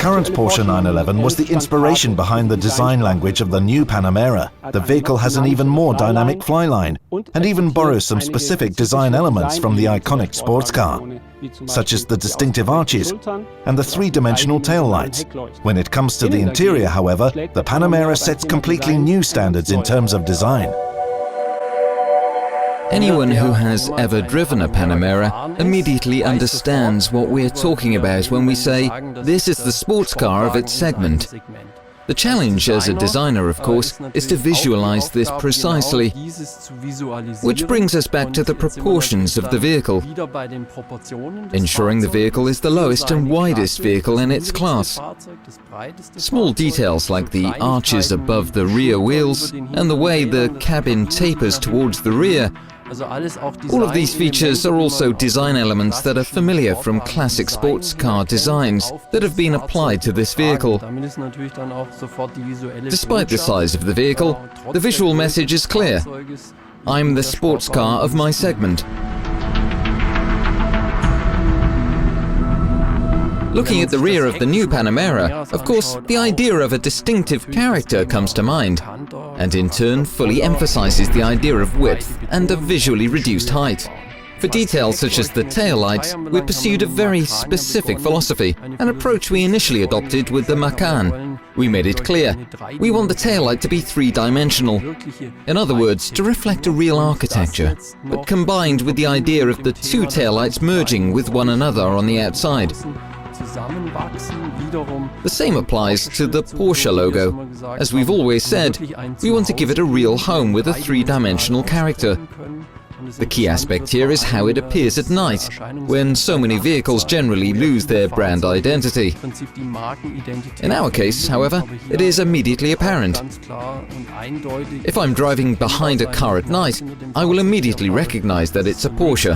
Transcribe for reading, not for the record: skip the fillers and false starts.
current Porsche 911 was the inspiration behind the design language of the new Panamera. The vehicle has an even more dynamic flyline and even borrows some specific design elements from the iconic sports car, such as the distinctive arches and the three-dimensional taillights. When it comes to the interior, however, the Panamera sets completely new standards in terms of design. Anyone who has ever driven a Panamera immediately understands what we're talking about when we say this is the sports car of its segment. The challenge as a designer, of course, is to visualize this precisely, which brings us back to the proportions of the vehicle, ensuring the vehicle is the lowest and widest vehicle in its class. Small details like the arches above the rear wheels and the way the cabin tapers towards the rear, all of these features are also design elements that are familiar from classic sports car designs that have been applied to this vehicle. Despite the size of the vehicle, the visual message is clear. I'm the sports car of my segment. Looking at the rear of the new Panamera, of course, the idea of a distinctive character comes to mind, and in turn fully emphasizes the idea of width and a visually reduced height. For details such as the taillights, we pursued a very specific philosophy, an approach we initially adopted with the Macan. We made it clear, we want the taillight to be three-dimensional. In other words, to reflect a real architecture, but combined with the idea of the two taillights merging with one another on the outside. The same applies to the Porsche logo. As we've always said, we want to give it a real home with a three-dimensional character. The key aspect here is how it appears at night, when so many vehicles generally lose their brand identity. In our case, however, it is immediately apparent. If I'm driving behind a car at night, I will immediately recognize that it's a Porsche.